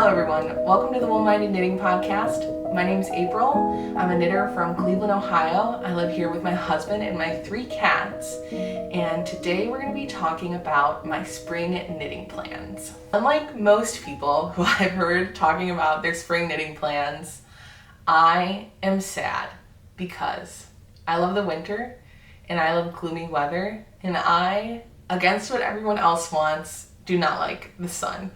Hello everyone, welcome to the Wool-Minded Knitting Podcast. My name's April. I'm a knitter from Cleveland, Ohio. I live here with my husband and my 3 cats. And today we're going to be talking about my spring knitting plans. Unlike most people who I've heard talking about their spring knitting plans, I am sad because I love the winter and I love gloomy weather, and I, against what everyone else wants, do not like the sun.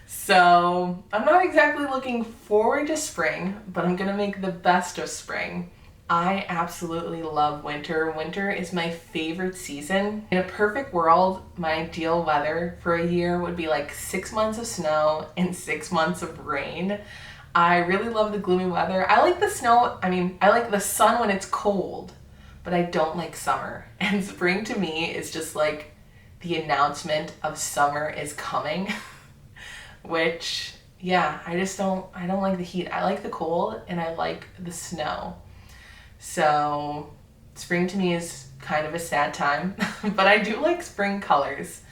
So I'm not exactly looking forward to spring, but I'm gonna make the best of spring. I absolutely love winter. Winter is my favorite season. In a perfect world, my ideal weather for a year would be like 6 months of snow and 6 months of rain. I really love the gloomy weather. I like the snow, I like the sun when it's cold, but I don't like summer. And spring to me is just like the announcement of summer is coming. Which, yeah, I don't like the heat. I like the cold and I like the snow. So spring to me is kind of a sad time, but I do like spring colors.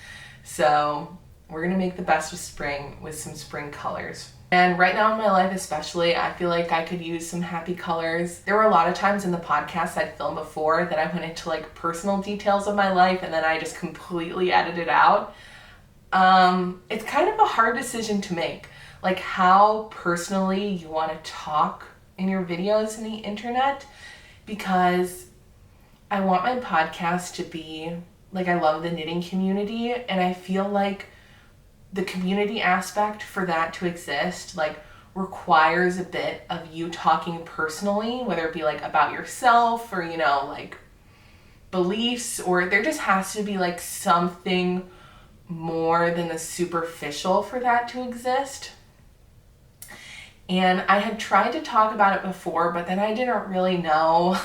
So we're gonna make the best of spring with some spring colors. And right now in my life especially, I feel like I could use some happy colors. There were a lot of times in the podcast I'd filmed before that I went into like personal details of my life and then I just completely edited out. It's kind of a hard decision to make, like how personally you want to talk in your videos in the internet, because I want my podcast to be like, I love the knitting community, and I feel like the community aspect for that to exist like requires a bit of you talking personally, whether it be like about yourself or, you know, like beliefs, or there just has to be like something more than the superficial for that to exist. And I had tried to talk about it before, but then I didn't really know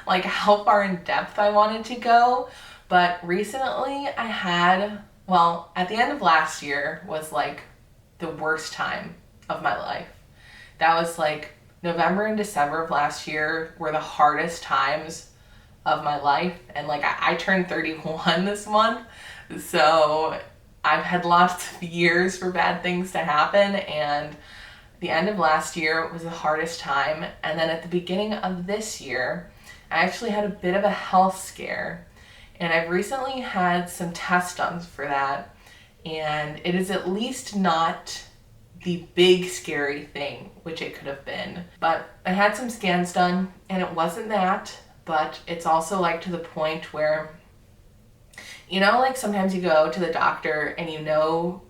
like how far in depth I wanted to go. But recently I had, well, at the end of last year was like the worst time of my life. That was like November and December of last year were the hardest times of my life. And like I turned 31 this month. So I've had lots of years for bad things to happen, and the end of last year was the hardest time. And then at the beginning of this year, I actually had a bit of a health scare, and I've recently had some tests done for that, and it is at least not the big scary thing, which it could have been. But I had some scans done, and it wasn't that, but it's also like to the point where, you know, like sometimes you go to the doctor and you know,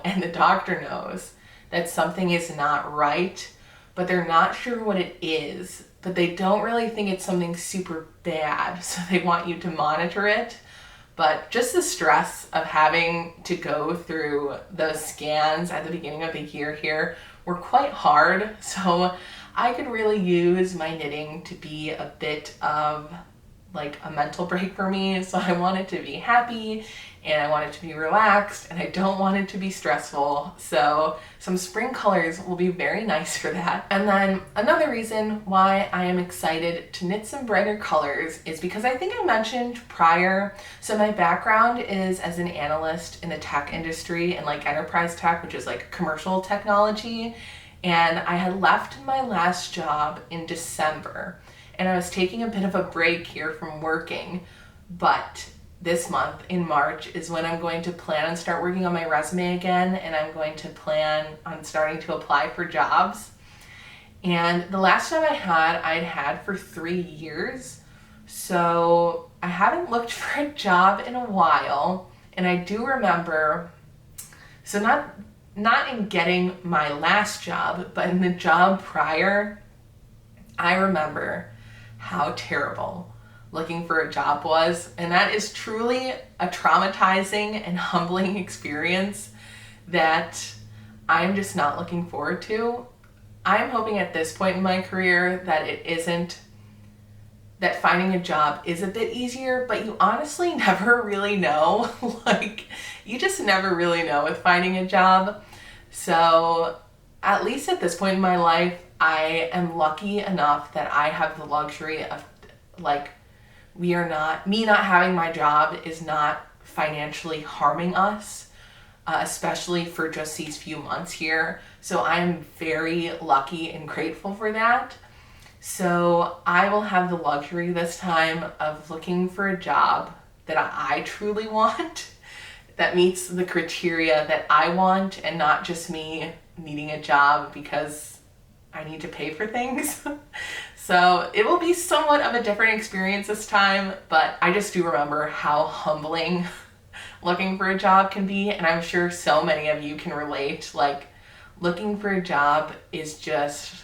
and the doctor knows that something is not right, but they're not sure what it is, but they don't really think it's something super bad, so they want you to monitor it. But just the stress of having to go through those scans at the beginning of the year here were quite hard, so I could really use my knitting to be a bit of like a mental break for me. So I want it to be happy and I want it to be relaxed and I don't want it to be stressful. So some spring colors will be very nice for that. And then another reason why I am excited to knit some brighter colors is because I think I mentioned prior, so my background is as an analyst in the tech industry and like enterprise tech, which is like commercial technology. And I had left my last job in December, and I was taking a bit of a break here from working, but this month in March is when I'm going to plan on start working on my resume again, and I'm going to plan on starting to apply for jobs. And the last job I'd had for 3 years, so I haven't looked for a job in a while. And I do remember, so not in getting my last job, but in the job prior, I remember how terrible looking for a job was. And that is truly a traumatizing and humbling experience that I'm just not looking forward to. I'm hoping at this point in my career that it isn't, that finding a job is a bit easier, but you honestly never really know. Like, you just never really know with finding a job. So at least at this point in my life, I am lucky enough that I have the luxury of like, me not having my job is not financially harming us. especially for just these few months here. So I'm very lucky and grateful for that. So I will have the luxury this time of looking for a job that I truly want, that meets the criteria that I want, and not just me needing a job because I need to pay for things. So it will be somewhat of a different experience this time, but I just do remember how humbling looking for a job can be, and I'm sure so many of you can relate. Like, looking for a job is just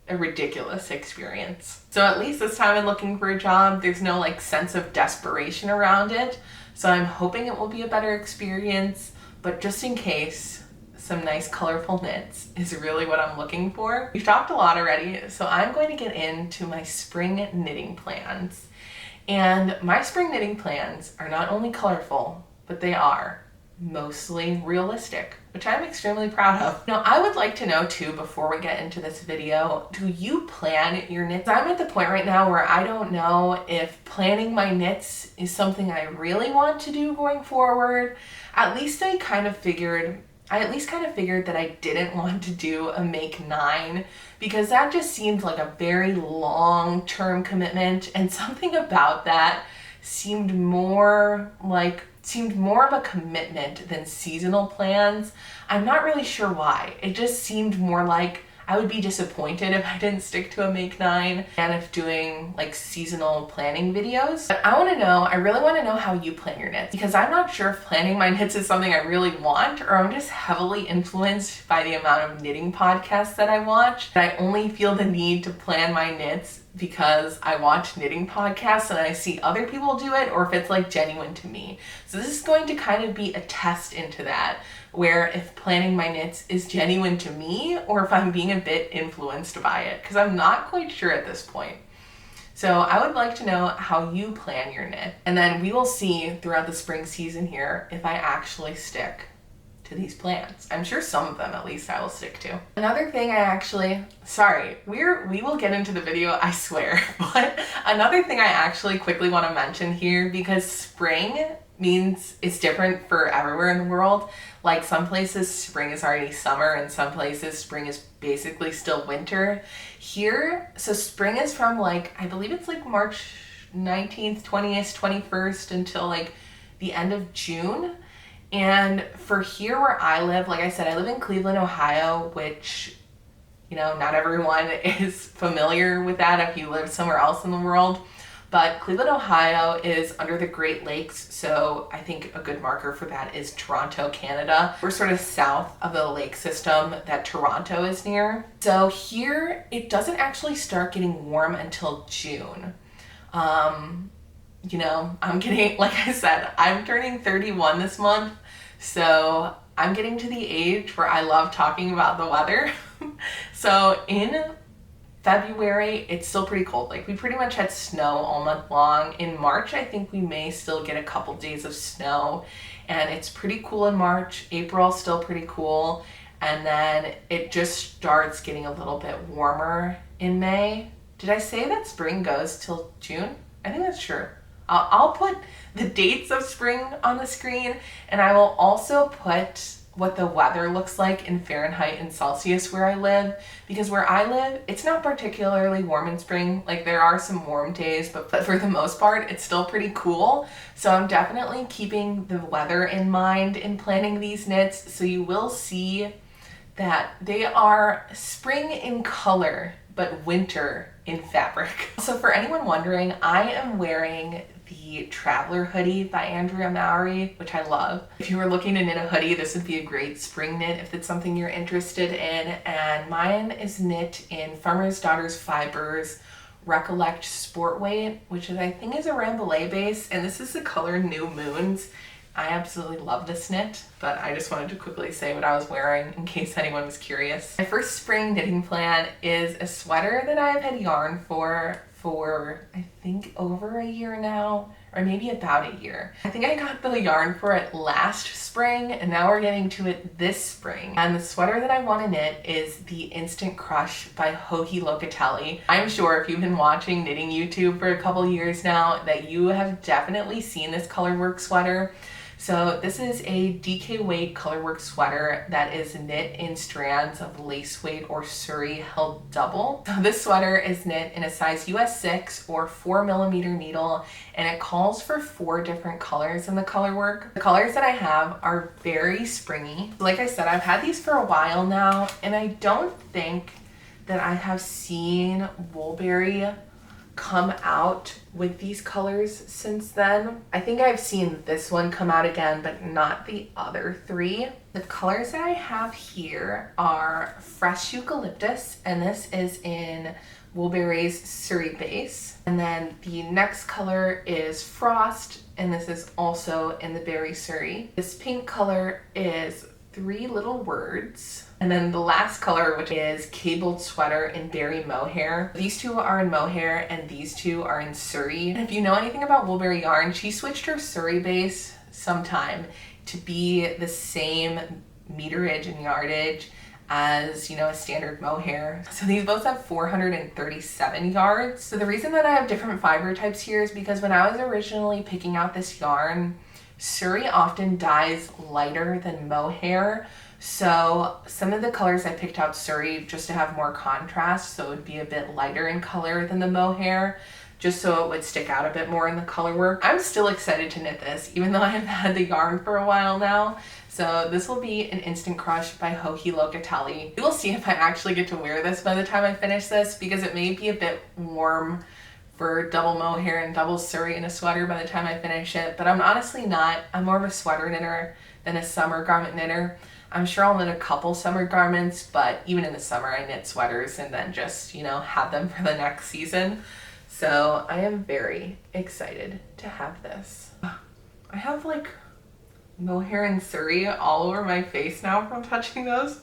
a ridiculous experience. So at least this time in looking for a job, there's no like sense of desperation around it. So I'm hoping it will be a better experience, but just in case, some nice colorful knits is really what I'm looking for. We've talked a lot already, so I'm going to get into my spring knitting plans. And my spring knitting plans are not only colorful, but they are mostly realistic, which I'm extremely proud of. Now, I would like to know too, before we get into this video, do you plan your knits? I'm at the point right now where I don't know if planning my knits is something I really want to do going forward. At least I kind of figured that I didn't want to do a make 9, because that just seemed like a very long-term commitment, and something about that seemed more of a commitment than seasonal plans. I'm not really sure why. It just seemed more like I would be disappointed if I didn't stick to a make 9 and if doing like seasonal planning videos. But I really want to know how you plan your knits, because I'm not sure if planning my knits is something I really want, or I'm just heavily influenced by the amount of knitting podcasts that I watch. I only feel the need to plan my knits because I watch knitting podcasts and I see other people do it, or if it's like genuine to me. So this is going to kind of be a test into that, where if planning my knits is genuine to me or if I'm being a bit influenced by it, because I'm not quite sure at this point. So I would like to know how you plan your knit, and then we will see throughout the spring season here if I actually stick to these plans. I'm sure some of them at least I will stick to. Another thing we will get into the video, I swear, but another thing I actually quickly want to mention here, because spring means it's different for everywhere in the world. Like, some places spring is already summer, and some places spring is basically still winter. Here, so spring is from like, I believe it's like March 19th, 20th, 21st until like the end of June. And for here where I live, like I said, I live in Cleveland, Ohio, which, you know, not everyone is familiar with that if you live somewhere else in the world. But Cleveland, Ohio is under the Great Lakes, so I think a good marker for that is Toronto, Canada. We're sort of south of the lake system that Toronto is near. So here, it doesn't actually start getting warm until June. You know, like I said, I'm turning 31 this month, so I'm getting to the age where I love talking about the weather. So in February, it's still pretty cold. Like, we pretty much had snow all month long. In March, I think we may still get a couple days of snow, and it's pretty cool in March. April, still pretty cool. And then it just starts getting a little bit warmer in May. Did I say that spring goes till June? I think that's true. I'll put the dates of spring on the screen, and I will also put what the weather looks like in Fahrenheit and Celsius where I live, because where I live, it's not particularly warm in spring. Like, there are some warm days, but for the most part, it's still pretty cool. So I'm definitely keeping the weather in mind in planning these knits. So you will see that they are spring in color, but winter in fabric. So for anyone wondering, I am wearing the Traveler hoodie by Andrea Mowry, which I love. If you were looking to knit a hoodie, this would be a great spring knit if it's something you're interested in. And mine is knit in Farmer's Daughter's Fibers Recollect Sport Weight, which I think is a Rambouillet base, and this is the color New Moons. I absolutely love this knit, but I just wanted to quickly say what I was wearing in case anyone was curious. My first spring knitting plan is a sweater that I've had yarn for I think over a year now, or maybe about a year. I think I got the yarn for it last spring, and now we're getting to it this spring. And the sweater that I want to knit is the Instant Crush by Locatelli. I'm sure if you've been watching knitting YouTube for a couple years now that you have definitely seen this color work sweater. So this is a DK weight colorwork sweater that is knit in strands of lace weight or Surrey held double. So this sweater is knit in a size US 6 or 4mm needle, and it calls for 4 different colors in the colorwork. The colors that I have are very springy. Like I said, I've had these for a while now, and I don't think that I have seen Woolberry come out with these colors since then. I think I've seen this one come out again, but not the other 3. The colors that I have here are Fresh Eucalyptus, and this is in Woolberry's Surrey base. And then the next color is Frost, and this is also in the Berry Surrey. This pink color is 3 Little Words. And then the last color, which is Cabled Sweater in Berry Mohair. These 2 are in mohair and these 2 are in Surrey. And if you know anything about Woolberry yarn, she switched her Surrey base sometime to be the same meterage and yardage as, you know, a standard mohair. So these both have 437 yards. So the reason that I have different fiber types here is because when I was originally picking out this yarn, Surrey often dyes lighter than mohair. So some of the colors I picked out Surrey just to have more contrast, so it would be a bit lighter in color than the mohair, just so it would stick out a bit more in the color work. I'm still excited to knit this, even though I've had the yarn for a while now. So this will be an instant crush by Locatelli. We will see if I actually get to wear this by the time I finish this, because it may be a bit warm for double mohair and double Surrey in a sweater by the time I finish it, but I'm honestly not. I'm more of a sweater knitter than a summer garment knitter. I'm sure I'll knit a couple summer garments, but even in the summer I knit sweaters and then just, you know, have them for the next season. So I am very excited to have this. I have like mohair and Surrey all over my face now from touching those.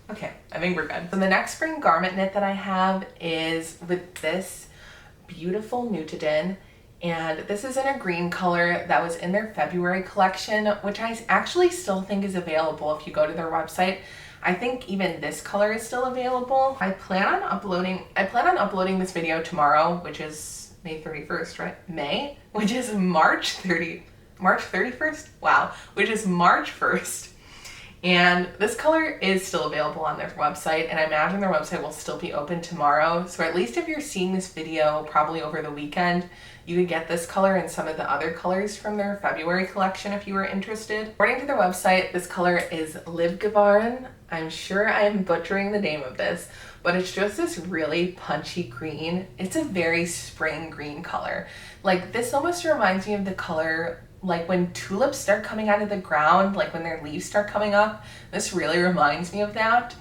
Okay, I think we're good. So the next spring garment knit that I have is with this beautiful Nutiden, and this is in a green color that was in their February collection, which I actually still think is available if you go to their website. I think even this color is still available. I plan on uploading this video tomorrow, which is May 31st, right? May, which is March 31st? Wow, which is March 1st. And this color is still available on their website, and I imagine their website will still be open tomorrow. So at least if you're seeing this video probably over the weekend, you could get this color and some of the other colors from their February collection if you were interested. According to their website, this color is Livgevaren. I'm sure I am butchering the name of this, but it's just this really punchy green. It's a very spring green color. Like, this almost reminds me of the color like when tulips start coming out of the ground, like when their leaves start coming up. This really reminds me of that.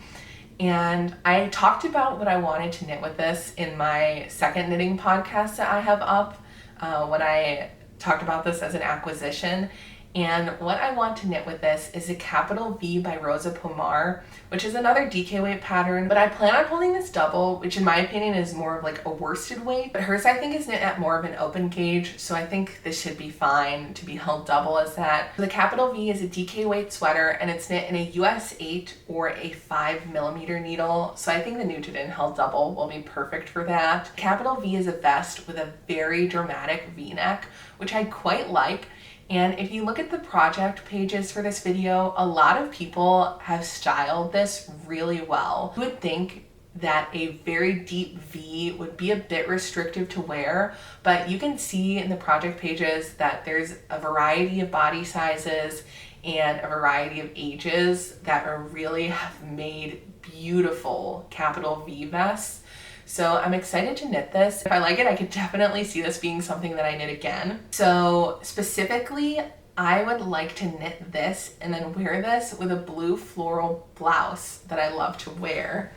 And I talked about what I wanted to knit with this in my second knitting podcast that I have up, when I talked about this as an acquisition. And what I want to knit with this is a capital V by Rosa Pomar, which is another DK weight pattern, but I plan on holding this double, which in my opinion is more of like a worsted weight, but hers I think is knit at more of an open gauge, so I think this should be fine to be held double as that. The capital V is a DK weight sweater, and it's knit in a US 8 or a 5mm needle, so I think the Nutiden held double will be perfect for that. Capital V is a vest with a very dramatic V-neck, which I quite like. And if you look at the project pages for this video, a lot of people have styled this really well. You would think that a very deep V would be a bit restrictive to wear, but you can see in the project pages that there's a variety of body sizes and a variety of ages that are really have made beautiful capital V vests. So I'm excited to knit this. If I like it, I could definitely see this being something that I knit again. So specifically, I would like to knit this and then wear this with a blue floral blouse that I love to wear,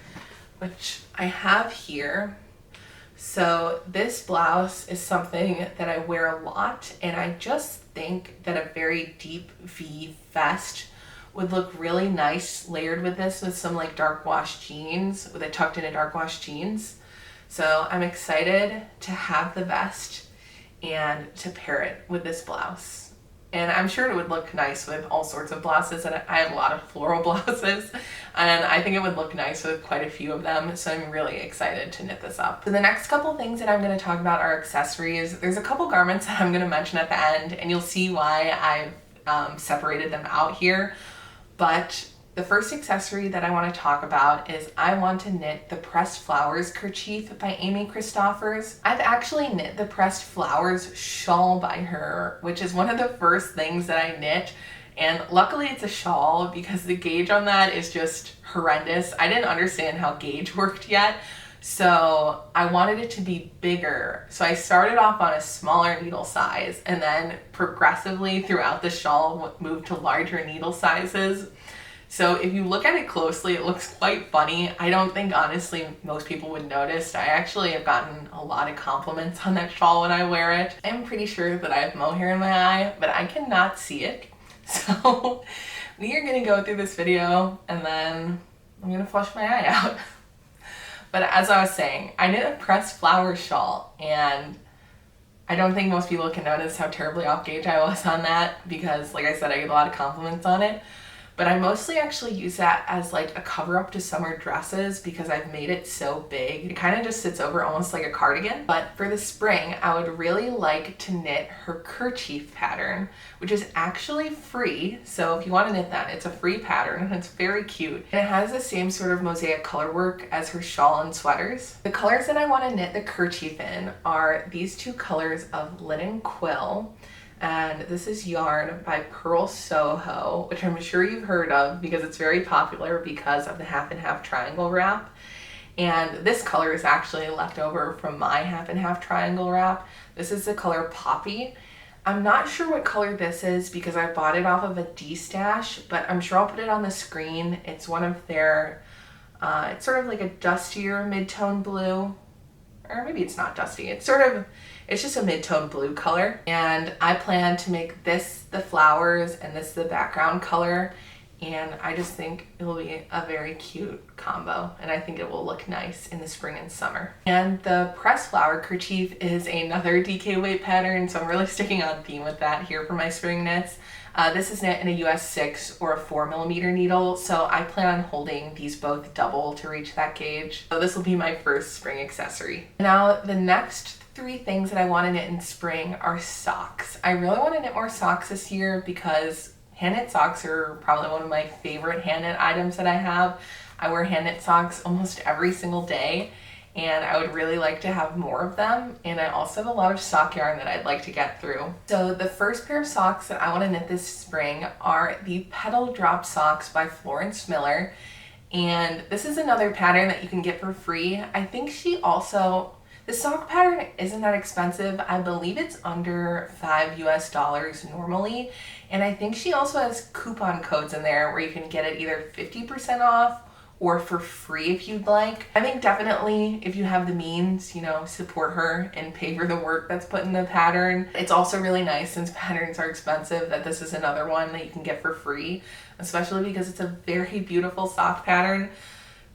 which I have here. So this blouse is something that I wear a lot, and I just think that a very deep V vest would look really nice layered with this with some like dark wash jeans, with it tucked into dark wash jeans. So I'm excited to have the vest and to pair it with this blouse. And I'm sure it would look nice with all sorts of blouses, and I have a lot of floral blouses, and I think it would look nice with quite a few of them, so I'm really excited to knit this up. So the next couple things that I'm going to talk about are accessories. There's a couple garments that I'm going to mention at the end, and you'll see why I've separated them out here. But the first accessory that I want to talk about is I want to knit the Pressed Flowers Kerchief by Amy Christoffers. I've actually knit the Pressed Flowers shawl by her, which is one of the first things that I knit. And luckily it's a shawl because the gauge on that is just horrendous. I didn't understand how gauge worked yet, so I wanted it to be bigger. So I started off on a smaller needle size and then progressively throughout the shawl moved to larger needle sizes. So if you look at it closely, it looks quite funny. I don't think, honestly, most people would notice. I actually have gotten a lot of compliments on that shawl when I wear it. I'm pretty sure that I have mohair in my eye, but I cannot see it. So we are gonna go through this video and then I'm gonna flush my eye out. But as I was saying, I knit a pressed flower shawl, and I don't think most people can notice how terribly off gauge I was on that because, like I said, I get a lot of compliments on it. But I mostly actually use that as like a cover up to summer dresses because I've made it so big. It kind of just sits over almost like a cardigan. But for the spring, I would really like to knit her kerchief pattern, which is actually free. So if you want to knit that, it's a free pattern and it's very cute. And it has the same sort of mosaic color work as her shawl and sweaters. The colors that I want to knit the kerchief in are these two colors of Linen Quill. And this is yarn by Pearl Soho, which I'm sure you've heard of because it's very popular because of the half and half triangle wrap. And this color is actually left over from my half and half triangle wrap. This is the color Poppy. I'm not sure what color this is because I bought it off of a D-stash, but I'm sure I'll put it on the screen. It's one of their, it's sort of like a dustier mid-tone blue, or maybe it's not dusty. It's just a mid-tone blue color. And I plan to make this the flowers and this the background color. And I just think it'll be a very cute combo. And I think it will look nice in the spring and summer. And the pressed flower kerchief is another DK weight pattern. So I'm really sticking on theme with that here for my spring knits. This is knit in a US 6 or a 4mm needle, so I plan on holding these both double to reach that gauge. So this will be my first spring accessory. Now the next three things that I want to knit in spring are socks. I really want to knit more socks this year because hand knit socks are probably one of my favorite hand knit items that I have. I wear hand knit socks almost every single day, and I would really like to have more of them. And I also have a lot of sock yarn that I'd like to get through. So the first pair of socks that I want to knit this spring are the Petal drop socks by Florence Miller. And this is another pattern that you can get for free. I think she also, the sock pattern isn't that expensive. I believe it's under $5 US normally. And I think she also has coupon codes in there where you can get it either 50% off or for free if you'd like. I think definitely if you have the means, you know, support her and pay for the work that's put in the pattern. It's also really nice, since patterns are expensive, that this is another one that you can get for free, especially because it's a very beautiful sock pattern.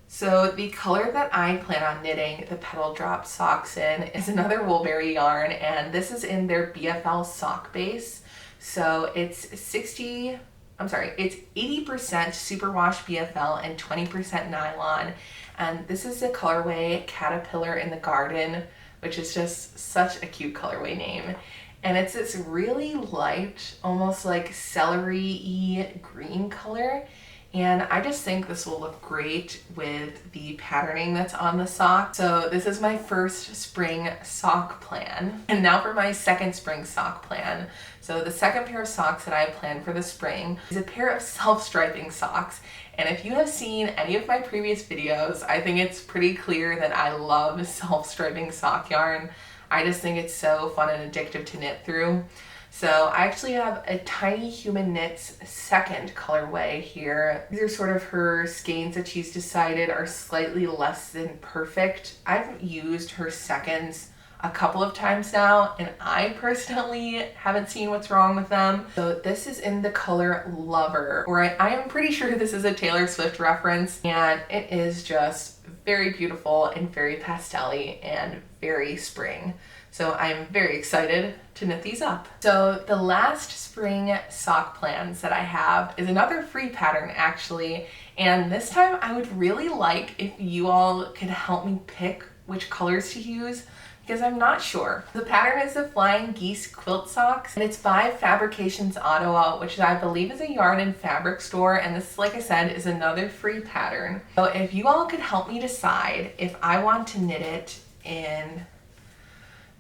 So the color that I plan on knitting the Petal drop socks in is another woolberry yarn, and this is in their BFL sock base. So it's 80% superwash BFL and 20% nylon. And this is the colorway Caterpillar in the Garden, which is just such a cute colorway name. And it's this really light, almost like celery-y green color. And I just think this will look great with the patterning that's on the sock. So this is my first spring sock plan. And now for my second spring sock plan. So the second pair of socks that I have planned for the spring is a pair of self-striping socks. And if you have seen any of my previous videos, I think it's pretty clear that I love self-striping sock yarn. I just think it's so fun and addictive to knit through. So I actually have a Tiny Human Knits second colorway here. These are sort of her skeins that she's decided are slightly less than perfect. I've used her seconds a couple of times now, and I personally haven't seen what's wrong with them. So this is in the color Lover, where I am pretty sure this is a Taylor Swift reference, and it is just very beautiful and very pastel-y and very spring. So I'm very excited to knit these up. So the last spring sock plans that I have is another free pattern actually, and this time I would really like if you all could help me pick which colors to use, because I'm not sure. The pattern is the Flying Geese quilt socks, and it's by Fabrications Ottawa, which I believe is a yarn and fabric store, and this, like I said, is another free pattern. So if you all could help me decide if I want to knit it in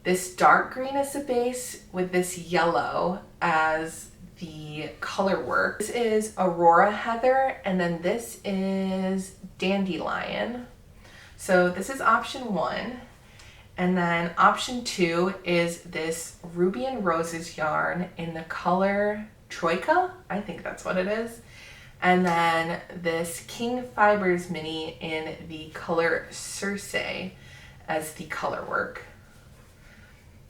this dark green as the base with this yellow as the color work. This is Aurora Heather, and then this is Dandelion. So this is option 1. And then option 2 is this Ruby and Roses yarn in the color Troika, I think that's what it is. And then this King Fibers mini in the color Circe as the color work.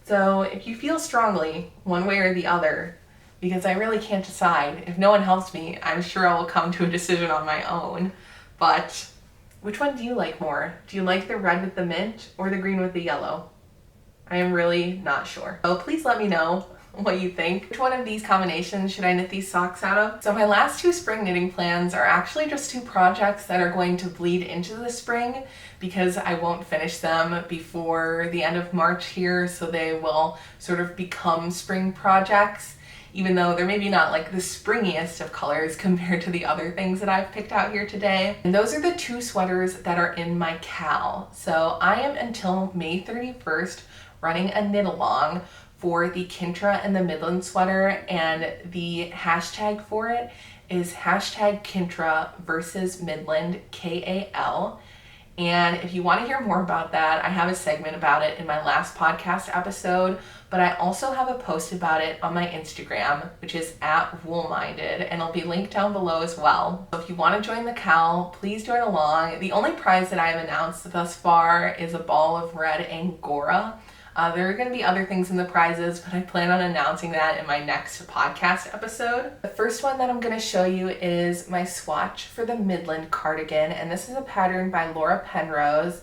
So if you feel strongly one way or the other, because I really can't decide, if no one helps me, I'm sure I will come to a decision on my own. But which one do you like more? Do you like the red with the mint or the green with the yellow? I am really not sure. So please let me know what you think. Which one of these combinations should I knit these socks out of? So my last 2 spring knitting plans are actually just 2 projects that are going to bleed into the spring, because I won't finish them before the end of March here, so they will sort of become spring projects, even though they're maybe not like the springiest of colors compared to the other things that I've picked out here today. And those are the 2 sweaters that are in my KAL. So I am until May 31st running a knit along for the Kintra and the Midland sweater, and the hashtag for it is hashtag KintraVsMidlandKAL. And if you want to hear more about that, I have a segment about it in my last podcast episode, but I also have a post about it on my Instagram, which is @woolminded, and it'll be linked down below as well. So if you want to join the KAL, please join along. The only prize that I have announced thus far is a ball of red Angora. There are going to be other things in the prizes, but I plan on announcing that in my next podcast episode. The first one that I'm going to show you is my swatch for the Midland Cardigan, and this is a pattern by Penrose,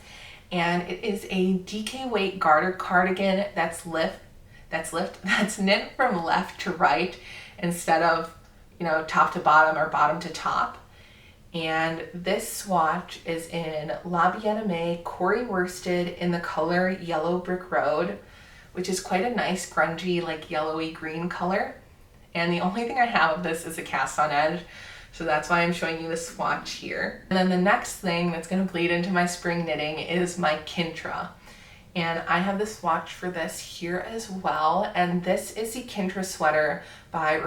and it is a DK weight garter cardigan that's knit from left to right instead of, top to bottom or bottom to top. And this swatch is in La Bien-Aimée Corey worsted in the color Yellow Brick Road, which is quite a nice grungy, like yellowy green color. And the only thing I have of this is a cast on edge, so that's why I'm showing you the swatch here. And then the next thing that's going to bleed into my spring knitting is my Kintra. And I have the swatch for this here as well. And this is the Kintra sweater by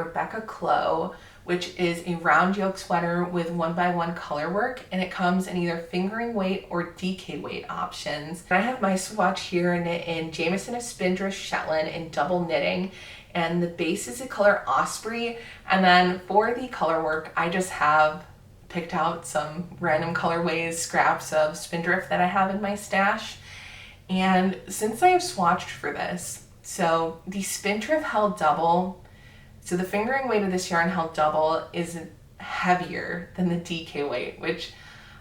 Clow, which is a round yoke sweater with 1x1 color work, and it comes in either fingering weight or DK weight options. And I have my swatch here in Jameson of Spindrift Shetland in double knitting, and the base is the color Osprey. And then for the color work, I just have picked out some random colorways, scraps of Spindrift that I have in my stash. And since I have swatched for this, so the Spindrift held double, so the fingering weight of this yarn held double is heavier than the DK weight, which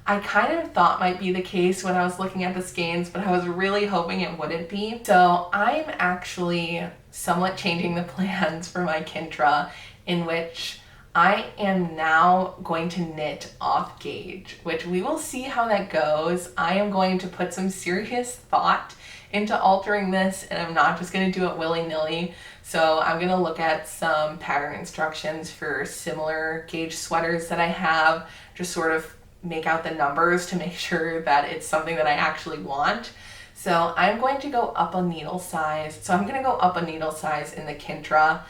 I kind of thought might be the case when I was looking at the skeins, but I was really hoping it wouldn't be. So I'm actually somewhat changing the plans for my Kintra, in which I am now going to knit off gauge, which we will see how that goes. I am going to put some serious thought into altering this, and I'm not just going to do it willy-nilly. So I'm going to look at some pattern instructions for similar gauge sweaters that I have, just sort of make out the numbers to make sure that it's something that I actually want. So I'm going to go up a needle size. So I'm going to go up a needle size in the Kintra,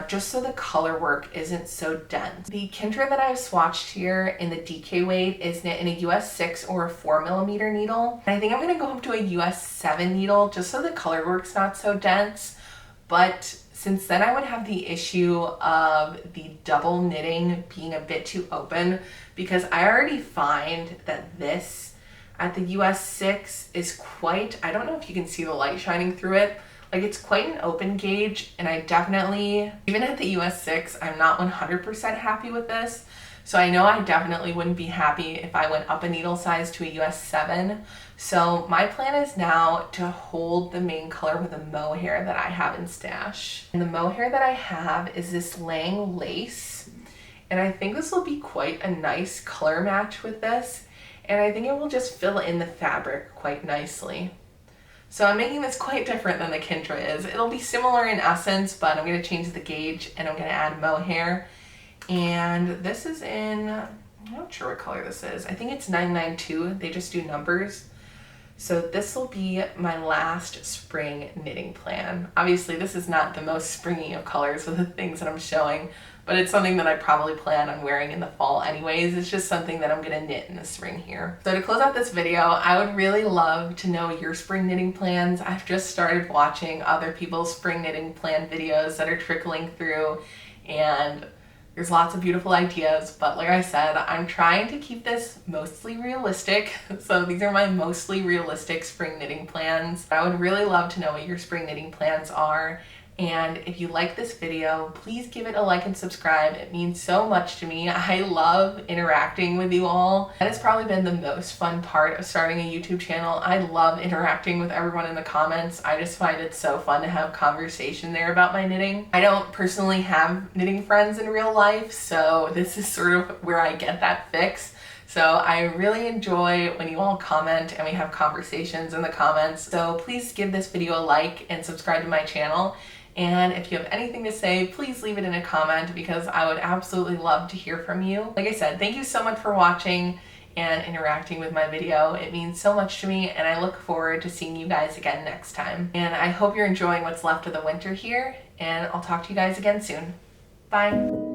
just so the color work isn't so dense. The Kintra that I've swatched here in the DK weight is knit in a US 6 or a 4mm needle. And I think I'm going to go up to a US 7 needle just so the color work's not so dense. But since then I would have the issue of the double knitting being a bit too open, because I already find that this at the US 6 is quite, I don't know if you can see the light shining through it, like it's quite an open gauge, and I definitely, even at the US 6, I'm not 100% happy with this. So I know I definitely wouldn't be happy if I went up a needle size to a US 7. So my plan is now to hold the main color with a mohair that I have in stash. And the mohair that I have is this Lang lace. And I think this will be quite a nice color match with this. And I think it will just fill in the fabric quite nicely. So I'm making this quite different than the Kintra is. It'll be similar in essence, but I'm going to change the gauge and I'm going to add mohair. And this is in, I'm not sure what color this is. I think it's 992. They just do numbers. So this will be my last spring knitting plan. Obviously this is not the most springy of colors of the things that I'm showing, but it's something that I probably plan on wearing in the fall anyways. It's just something that I'm gonna knit in the spring here. So to close out this video, I would really love to know your spring knitting plans. I've just started watching other people's spring knitting plan videos that are trickling through, and there's lots of beautiful ideas, but like I said, I'm trying to keep this mostly realistic. So these are my mostly realistic spring knitting plans. I would really love to know what your spring knitting plans are. And if you like this video, please give it a like and subscribe. It means so much to me. I love interacting with you all. That has probably been the most fun part of starting a YouTube channel. I love interacting with everyone in the comments. I just find it so fun to have conversation there about my knitting. I don't personally have knitting friends in real life, so this is sort of where I get that fix. So I really enjoy when you all comment and we have conversations in the comments. So please give this video a like and subscribe to my channel. And if you have anything to say, please leave it in a comment because I would absolutely love to hear from you. Like I said, thank you so much for watching and interacting with my video. It means so much to me and I look forward to seeing you guys again next time. And I hope you're enjoying what's left of the winter here, and I'll talk to you guys again soon. Bye.